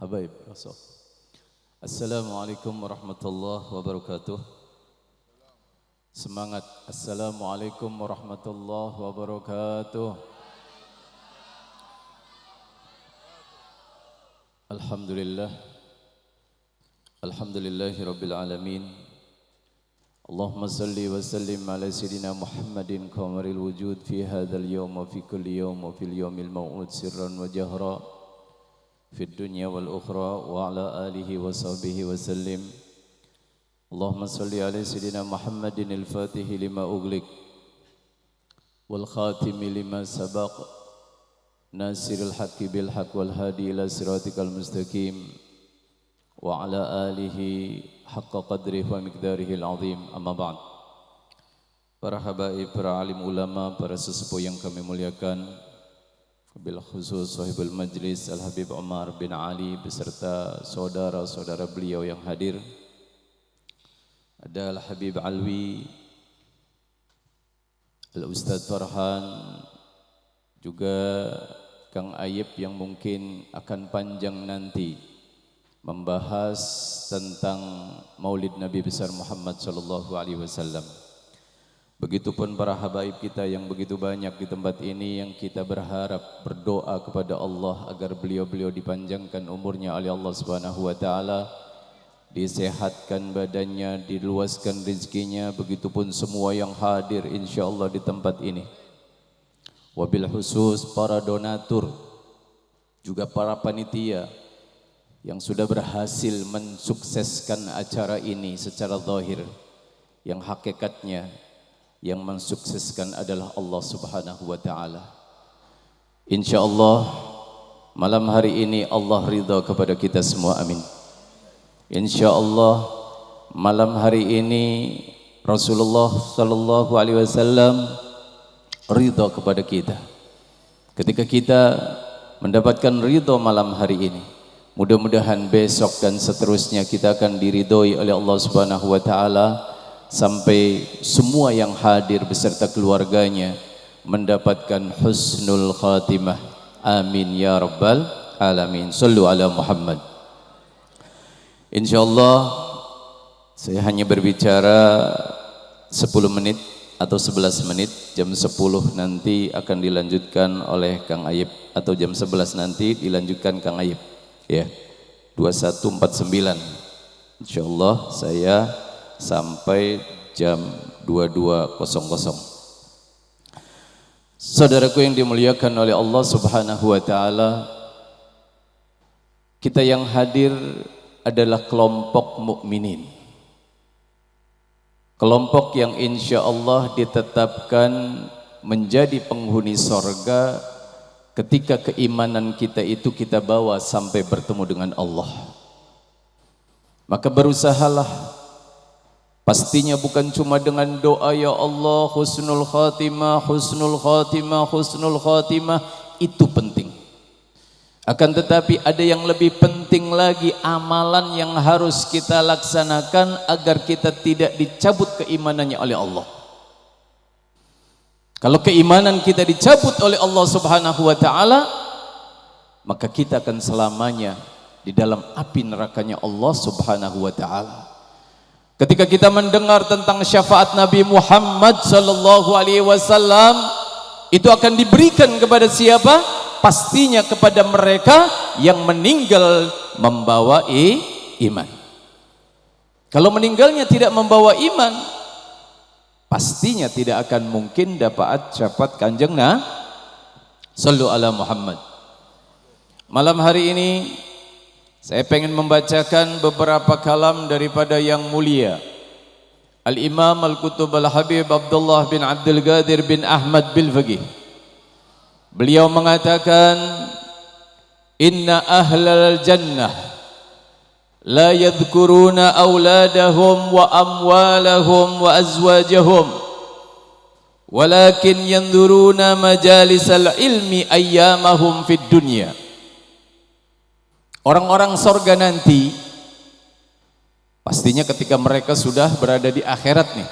Habaib Rasul. Assalamualaikum warahmatullahi wabarakatuh. Semangat. Assalamualaikum warahmatullahi wabarakatuh. Alhamdulillah. Alhamdulillahi rabbil alamin. Allahumma salli wa sallim ala sayyidina Muhammadin qamaril wujud fi hadzal yawm wa fi kulli yawm wa fil yawmil maw'ud sirran wa jahra fi dunya wal ukhra wa ala alihi wa sahbihi wa sallim. Allahumma salli ala sayyidina Muhammadin al-fatihi lima ughliq wal khatimi lima sabaq nasiril haqqi bil haqq wal hadi ila siratikal mustaqim wa ala alihi haqqa qadrihi wa miqdarihi al-azim. Amma ba'd. Para habaib, para alim ulama, para sesepuh yang kami muliakan, bil khusus sahibul majlis Al-Habib Umar bin Ali beserta saudara-saudara beliau yang hadir. Ada Al-Habib Alwi, Al-Ustadz Farhan, juga Kang Ayib yang mungkin akan panjang nanti membahas tentang Maulid Nabi besar Muhammad sallallahu alaihi wasallam. Begitupun para habaib kita yang begitu banyak di tempat ini yang kita berharap berdoa kepada Allah agar beliau-beliau dipanjangkan umurnya oleh Allah Subhanahu wa taala, disehatkan badannya, diluaskan rezekinya, begitupun semua yang hadir insyaallah di tempat ini. Wabil khusus para donatur, juga para panitia yang sudah berhasil mensukseskan acara ini secara zahir, yang hakikatnya yang mensukseskan adalah Allah Subhanahu wa taala. Insyaallah malam hari ini Allah ridha kepada kita semua, amin. Insyaallah malam hari ini Rasulullah sallallahu alaihi wasallam ridha kepada kita. Ketika kita mendapatkan ridha malam hari ini, mudah-mudahan besok dan seterusnya kita akan diridhoi oleh Allah Subhanahu wa taala sampai semua yang hadir beserta keluarganya mendapatkan husnul khatimah. Amin ya rabbal alamin. Sallu ala Muhammad. Insyaallah saya hanya berbicara 10 menit atau 11 menit. Jam 10 nanti akan dilanjutkan oleh Kang Ayib, atau jam 11 nanti dilanjutkan Kang Ayib, ya, 21.49. Insyaallah saya sampai jam 22.00. Saudaraku yang dimuliakan oleh Allah Subhanahu wa taala, kita yang hadir adalah kelompok mukminin. Kelompok yang insya Allah ditetapkan menjadi penghuni sorga ketika keimanan kita itu kita bawa sampai bertemu dengan Allah. Maka berusahalah, pastinya bukan cuma dengan doa ya Allah husnul khatimah, husnul khatimah, husnul khatimah, itu penting. Akan tetapi ada yang lebih penting lagi, amalan yang harus kita laksanakan agar kita tidak dicabut keimanannya oleh Allah. Kalau keimanan kita dicabut oleh Allah Subhanahu wa taala, maka kita akan selamanya di dalam api nerakanya Allah Subhanahu wa taala. Ketika kita mendengar tentang syafaat Nabi Muhammad sallallahu alaihi wasallam, itu akan diberikan kepada siapa? Pastinya kepada mereka yang meninggal membawa iman. Kalau meninggalnya tidak membawa iman, pastinya tidak akan mungkin dapat syafaat Kanjeng Nabi. Sallu ala Muhammad. Malam hari ini saya pengen membacakan beberapa kalam daripada yang mulia Al-Imam Al-Qutub Al-Habib Abdullah bin Abdul Qadir bin Ahmad Bil-Faqih. Beliau mengatakan, inna ahlal jannah la yadhkuruna auladahum wa amwalahum wa azwajahum walakin yanzuruna majalisal ilmi ayyamahum fid dunya. Orang-orang sorga nanti pastinya ketika mereka sudah berada di akhirat nih,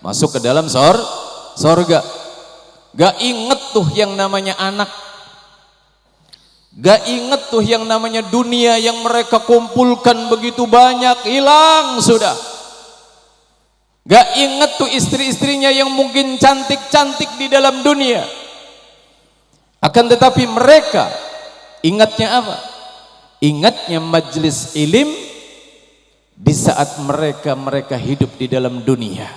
masuk ke dalam sorga, gak inget tuh yang namanya anak, Gak inget tuh yang namanya dunia yang mereka kumpulkan begitu banyak, hilang sudah. Gak inget tuh istri-istrinya yang mungkin cantik-cantik di dalam dunia. Akan tetapi mereka ingatnya apa? Ingatnya majlis ilim di saat mereka hidup di dalam dunia.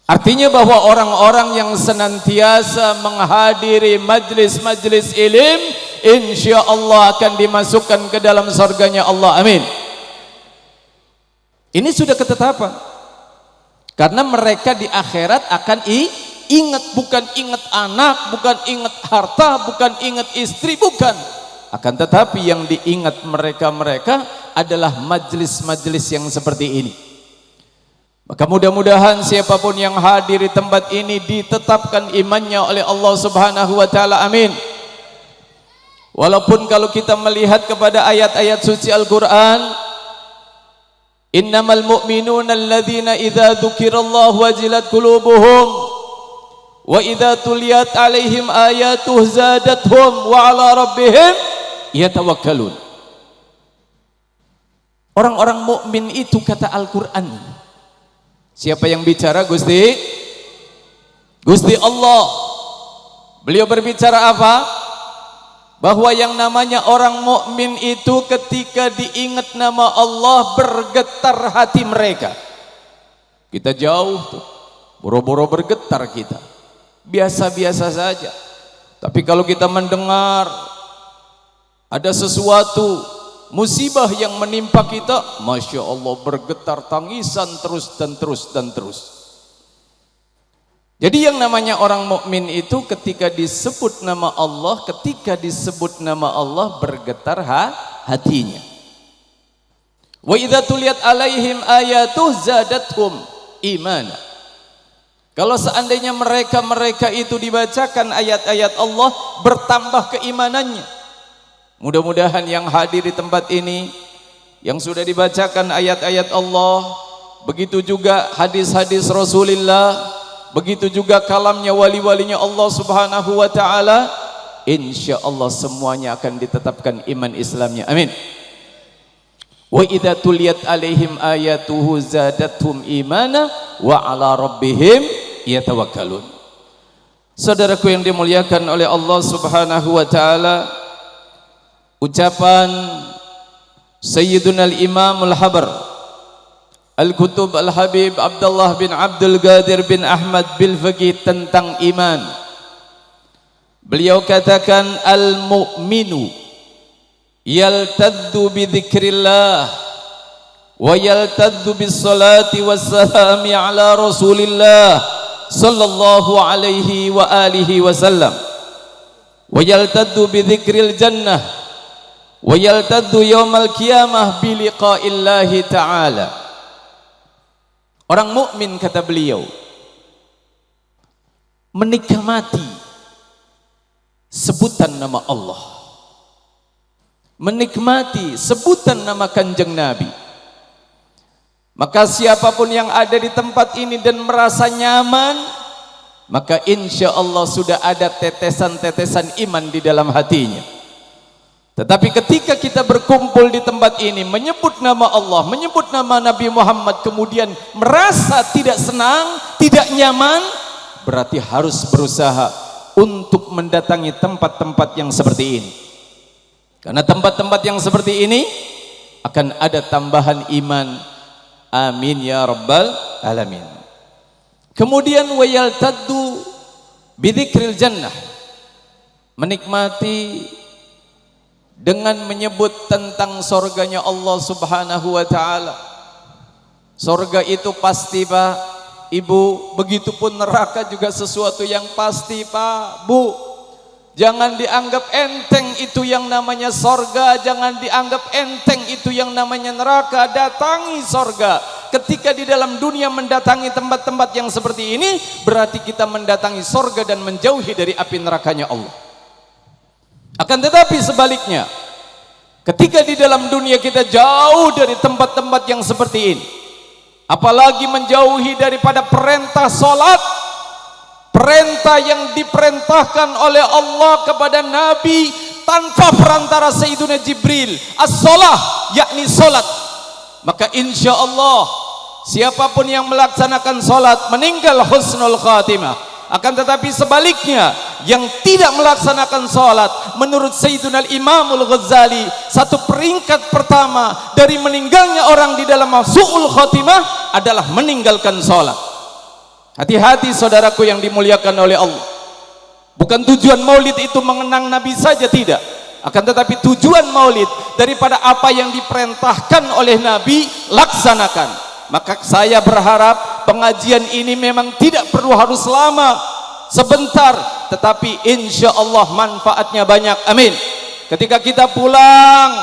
Artinya bahwa orang-orang yang senantiasa menghadiri majlis-majlis ilim, insya Allah akan dimasukkan ke dalam surganya Allah. Amin. Ini sudah ketetapan. Karena mereka di akhirat akan ingat, bukan ingat anak, bukan ingat harta, bukan ingat istri, bukan. Akan tetapi yang diingat mereka adalah majlis-majlis yang seperti ini. Maka mudah-mudahan siapapun yang hadir di tempat ini ditetapkan imannya oleh Allah Subhanahu wa taala. Amin. Walaupun kalau kita melihat kepada ayat-ayat suci Al-Qur'an, innamal mu'minuna alladzina idza dzukirallahu wajilat qulubuhum wa idza tuliyat alaihim ayatuhu zadatuhum wa ala rabbihim yatawakkalun. Orang-orang mukmin itu kata Al-Qur'an. Siapa yang bicara? Gusti Allah. Beliau berbicara apa? Bahwa yang namanya orang mukmin itu ketika diingat nama Allah bergetar hati mereka. Kita jauh tuh, boro-boro bergetar kita. Biasa-biasa saja. Tapi kalau kita mendengar ada sesuatu musibah yang menimpa kita, Masya Allah bergetar tangisan terus dan terus dan terus. Jadi yang namanya orang mukmin itu ketika disebut nama Allah, bergetar hatinya. Wa idza tuliyat alaihim ayatuh zadatuhum imana. Kalau seandainya mereka itu dibacakan ayat-ayat Allah, bertambah keimanannya. Mudah-mudahan yang hadir di tempat ini, yang sudah dibacakan ayat-ayat Allah, begitu juga hadis-hadis Rasulullah, begitu juga kalamnya wali-walinya Allah Subhanahu wa ta'ala, insya Allah semuanya akan ditetapkan iman Islamnya. Amin. Wa idza tuliyat alaihim ayatuhu zadatuhum imana wa ala rabbihim yatawakkalun. Saudaraku yang dimuliakan oleh Allah Subhanahu wa ta'ala, ucapan Sayyiduna al-Imam al-Habar Al-Kutub Al-Habib Abdullah bin Abdul Qadir bin Ahmad bil Faqih tentang iman. Beliau katakan al-mu'minu yaltaddu bi dzikrillah wa yaltaddu bis salati wassalami ala Rasulillah sallallahu alaihi wa alihi wasallam wa yaltaddu bi dzikril jannah wa yaltaddu yaumal qiyamah bi liqa'illahi ta'ala. Orang mukmin kata beliau menikmati sebutan nama Allah, menikmati sebutan nama Kanjeng Nabi. Maka siapapun yang ada di tempat ini dan merasa nyaman, maka insya Allah sudah ada tetesan-tetesan iman di dalam hatinya. Tetapi ketika kita berkumpul di tempat ini menyebut nama Allah, menyebut nama Nabi Muhammad, kemudian merasa tidak senang, tidak nyaman, berarti harus berusaha untuk mendatangi tempat-tempat yang seperti ini. Karena tempat-tempat yang seperti ini akan ada tambahan iman. Amin ya rabbal alamin. Kemudian wa yaltaddu bidzikril jannah, menikmati dengan menyebut tentang surganya Allah Subhanahu wa ta'ala. Surga itu pasti Pak, Ibu, begitupun neraka juga sesuatu yang pasti Pak, Bu. Jangan dianggap enteng itu yang namanya surga, jangan dianggap enteng itu yang namanya neraka. Datangi surga. Ketika di dalam dunia mendatangi tempat-tempat yang seperti ini, berarti kita mendatangi surga dan menjauhi dari api nerakanya Allah. Akan tetapi sebaliknya, ketika di dalam dunia kita jauh dari tempat-tempat yang seperti ini, apalagi menjauhi daripada perintah salat, perintah yang diperintahkan oleh Allah kepada Nabi tanpa perantara Sayyiduna Jibril, as-shalah, yakni salat, maka insya Allah siapapun yang melaksanakan salat meninggal husnul khatimah. Akan tetapi sebaliknya, yang tidak melaksanakan salat menurut Sayyiduna Imamul Ghazali, satu peringkat pertama dari meninggalnya orang di dalam su'ul khatimah adalah meninggalkan salat. Hati-hati saudaraku yang dimuliakan oleh Allah. Bukan tujuan maulid itu mengenang Nabi saja, tidak. Akan tetapi tujuan maulid, daripada apa yang diperintahkan oleh Nabi, laksanakan. Maka saya berharap pengajian ini memang tidak perlu harus lama, sebentar, tetapi insya Allah manfaatnya banyak. Amin. Ketika kita pulang,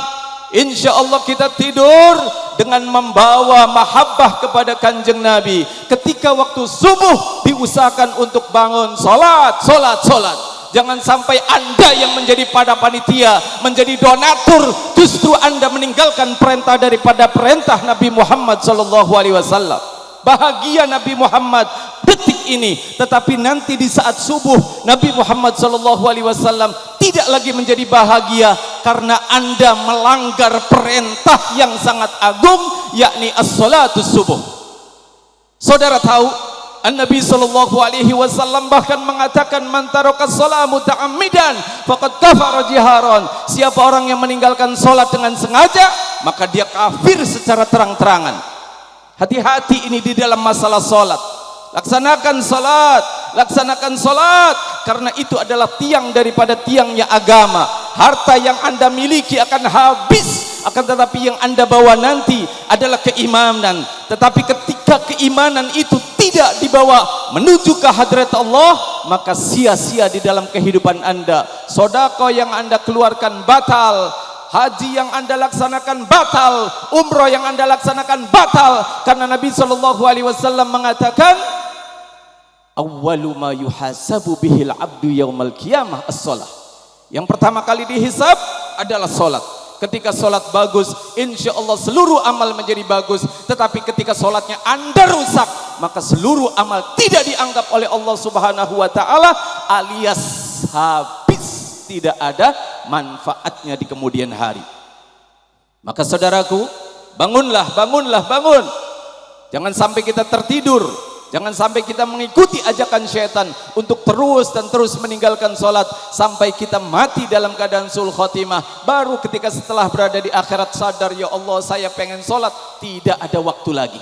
insya Allah kita tidur dengan membawa mahabbah kepada kanjeng Nabi. Ketika waktu subuh diusahakan untuk bangun salat, salat, salat. Jangan sampai Anda yang menjadi pada panitia, menjadi donatur, justru Anda meninggalkan perintah daripada perintah Nabi Muhammad SAW. Bahagia Nabi Muhammad detik ini, tetapi nanti di saat subuh Nabi Muhammad SAW tidak lagi menjadi bahagia karena Anda melanggar perintah yang sangat agung, yakni as-salatus subuh. Saudara tahu, An-Nabi SAW bahkan mengatakan, man taraka shalah muta'ammidan faqad kafara jiharan. Siapa orang yang meninggalkan salat dengan sengaja, maka dia kafir secara terang-terangan. Hati-hati ini di dalam masalah salat. Laksanakan salat, laksanakan salat, karena itu adalah tiang daripada tiangnya agama. Harta yang Anda miliki akan habis, akan tetapi yang Anda bawa nanti adalah keimanan. Tetapi ketika keimanan itu tidak dibawa menuju ke hadrat Allah, maka sia-sia di dalam kehidupan Anda. Sedekah yang Anda keluarkan batal, haji yang Anda laksanakan batal, umroh yang Anda laksanakan batal, karena Nabi SAW mengatakan, awwalu ma yuhasabu bihil abdu yaumal qiyamah as-shalah. Yang pertama kali dihisab adalah salat. Ketika solat bagus, insya Allah seluruh amal menjadi bagus. Tetapi ketika solatnya Anda rusak, maka seluruh amal tidak dianggap oleh Allah Subhanahu wa Ta'ala, alias habis, tidak ada manfaatnya di kemudian hari. Maka saudaraku, bangunlah, bangunlah, bangun. Jangan sampai kita tertidur. Jangan sampai kita mengikuti ajakan syaitan untuk terus dan terus meninggalkan sholat sampai kita mati dalam keadaan sul khotimah. Baru ketika setelah berada di akhirat sadar, ya Allah saya pengen sholat, tidak ada waktu lagi.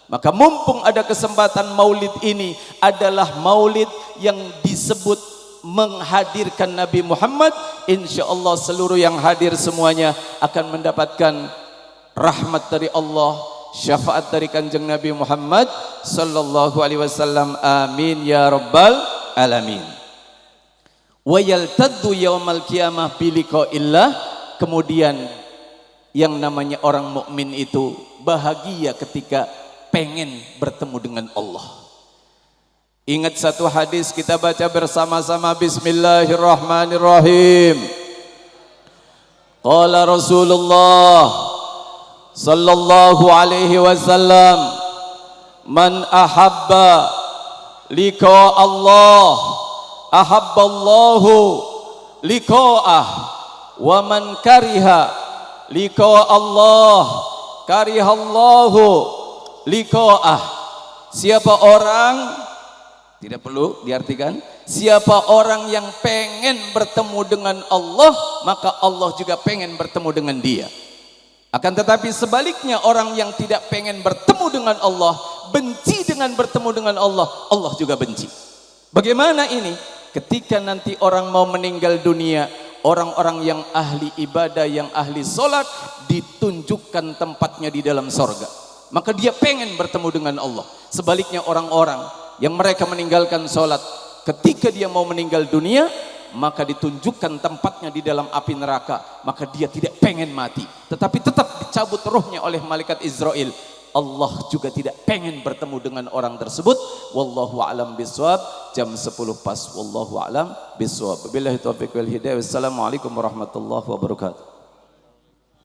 Maka mumpung ada kesempatan, maulid ini adalah maulid yang disebut menghadirkan Nabi Muhammad. Insya Allah seluruh yang hadir semuanya akan mendapatkan rahmat dari Allah, syafaat dari kanjeng Nabi Muhammad sallallahu alaihi wasallam. Amin ya rabbal alamin. Wa yaltaddu yaumal qiyamah bi liqa'illah. Kemudian yang namanya orang mukmin itu bahagia ketika pengen bertemu dengan Allah. Ingat satu hadis, kita baca bersama-sama. Bismillahirrahmanirrahim. Qala Rasulullah sallallahu alaihi wasallam, man ahabba liqa Allah ahabballahu liqa'ah, wa man kariha liqa Allah karihallahu liqa'ah. Siapa orang, tidak perlu diartikan, siapa orang yang pengen bertemu dengan Allah, maka Allah juga pengen bertemu dengan dia. Akan tetapi sebaliknya, orang yang tidak pengen bertemu dengan Allah, benci dengan bertemu dengan Allah, Allah juga benci. Bagaimana ini? Ketika nanti orang mau meninggal dunia, orang-orang yang ahli ibadah, yang ahli sholat, ditunjukkan tempatnya di dalam sorga. Maka dia pengen bertemu dengan Allah. Sebaliknya orang-orang yang mereka meninggalkan sholat, ketika dia mau meninggal dunia, maka ditunjukkan tempatnya di dalam api neraka, maka dia tidak pengen mati, tetapi tetap dicabut rohnya oleh malaikat Israel. Allah juga tidak pengen bertemu dengan orang tersebut. Wallahu a'lam bishawab. Jam 10 pas. Wallahu a'lam bishawab. Billahi taufiq wal hidayah. Wassalamualaikum warahmatullahi wabarakatuh.